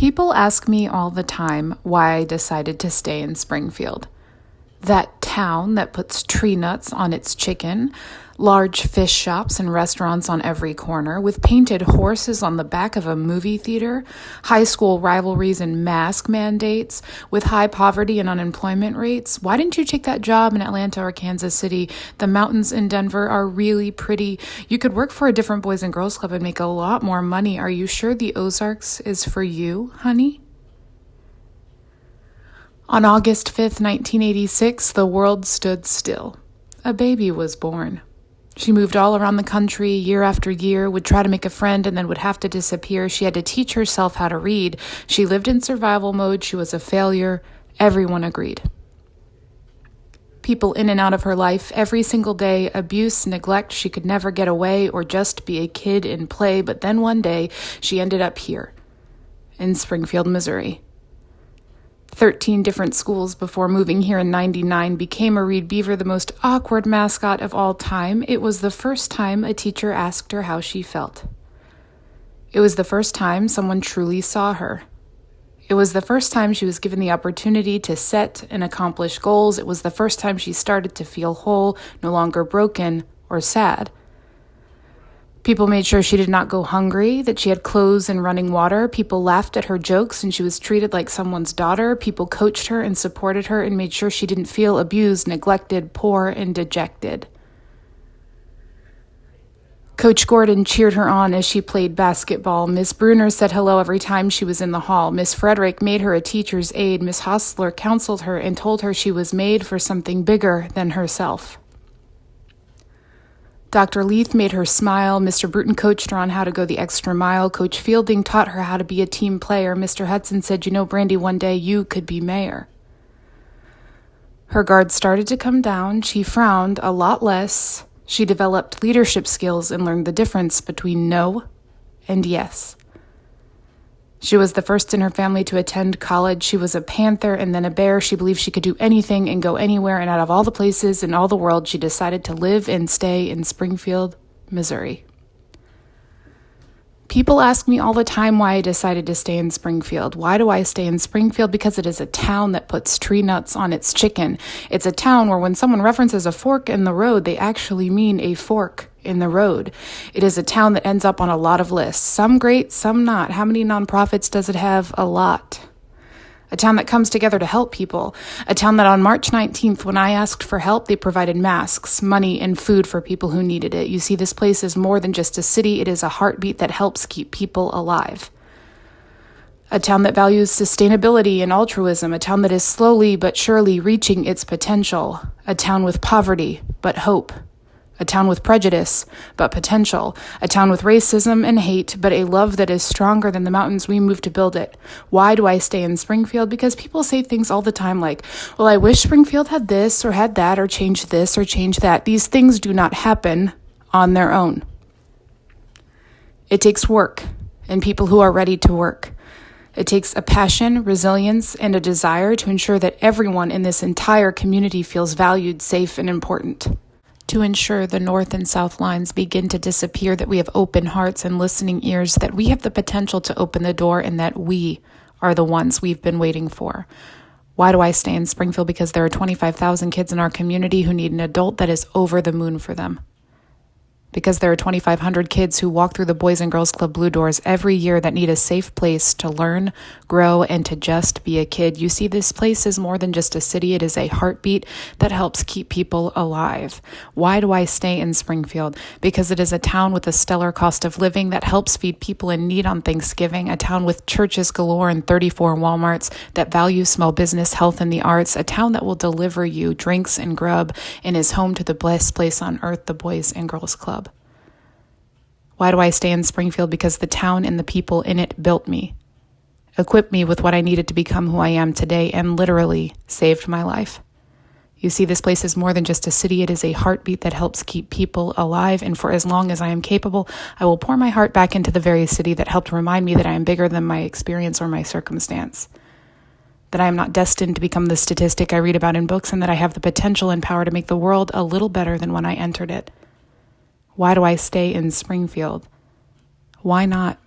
People ask me all the time why I decided to stay in Springfield. That town that puts tree nuts on its chicken, large fish shops and restaurants on every corner, with painted horses on the back of a movie theater, high school rivalries and mask mandates, with high poverty and unemployment rates. Why didn't you take that job in Atlanta or Kansas City? The mountains in Denver are really pretty. You could work for a different Boys and Girls Club and make a lot more money. Are you sure the Ozarks is for you, honey? On August 5th, 1986, the world stood still. A baby was born. She moved all around the country year after year, would try to make a friend and then would have to disappear. She had to teach herself how to read. She lived in survival mode. She was a failure. Everyone agreed. People in and out of her life every single day, abuse, neglect. She could never get away or just be a kid and play. But then one day, she ended up here in Springfield, Missouri. 13 different schools before moving here in '99, became a Reed Beaver the most awkward mascot of all time. It was the first time a teacher asked her how she felt. It was the first time someone truly saw her. It was the first time she was given the opportunity to set and accomplish goals. It was the first time she started to feel whole, no longer broken or sad. People made sure she did not go hungry, that she had clothes and running water. People laughed at her jokes and she was treated like someone's daughter. People coached her and supported her and made sure she didn't feel abused, neglected, poor, and dejected. Coach Gordon cheered her on as she played basketball. Miss Bruner said hello every time she was in the hall. Miss Frederick made her a teacher's aide. Miss Hostler counseled her and told her she was made for something bigger than herself. Dr. Leith made her smile. Mr. Bruton coached her on how to go the extra mile. Coach Fielding taught her how to be a team player. Mr. Hudson said, "You know, Brandy, one day you could be mayor." Her guard started to come down. She frowned a lot less. She developed leadership skills and learned the difference between no and yes. She was the first in her family to attend college. She was a panther and then a bear. She believed she could do anything and go anywhere, and out of all the places in all the world, she decided to live and stay in Springfield, Missouri. People ask me all the time why I decided to stay in Springfield. Why do I stay in Springfield? Because it is a town that puts tree nuts on its chicken. It's a town where when someone references a fork in the road, they actually mean a fork in the road. It is a town that ends up on a lot of lists. Some great, some not. How many nonprofits does it have? A lot. A town that comes together to help people. A town that on March 19th, when I asked for help, they provided masks, money, and food for people who needed it. You see, this place is more than just a city. It is a heartbeat that helps keep people alive. A town that values sustainability and altruism. A town that is slowly but surely reaching its potential. A town with poverty, but hope. A town with prejudice, but potential. A town with racism and hate, but a love that is stronger than the mountains we moved to build it. Why do I stay in Springfield? Because people say things all the time like, well, I wish Springfield had this or had that or changed this or changed that. These things do not happen on their own. It takes work and people who are ready to work. It takes a passion, resilience, and a desire to ensure that everyone in this entire community feels valued, safe, and important. To ensure the north and south lines begin to disappear, that we have open hearts and listening ears, that we have the potential to open the door, and that we are the ones we've been waiting for. Why do I stay in Springfield? Because there are 25,000 kids in our community who need an adult that is over the moon for them. Because there are 2,500 kids who walk through the Boys and Girls Club Blue Doors every year that need a safe place to learn, grow, and to just be a kid. You see, this place is more than just a city. It is a heartbeat that helps keep people alive. Why do I stay in Springfield? Because it is a town with a stellar cost of living that helps feed people in need on Thanksgiving, a town with churches galore and 34 Walmarts that value small business, health, and the arts, a town that will deliver you drinks and grub and is home to the best place on earth, the Boys and Girls Club. Why do I stay in Springfield? Because the town and the people in it built me, equipped me with what I needed to become who I am today, and literally saved my life. You see, this place is more than just a city. It is a heartbeat that helps keep people alive, and for as long as I am capable, I will pour my heart back into the very city that helped remind me that I am bigger than my experience or my circumstance, that I am not destined to become the statistic I read about in books, and that I have the potential and power to make the world a little better than when I entered it. Why do I stay in Springfield? Why not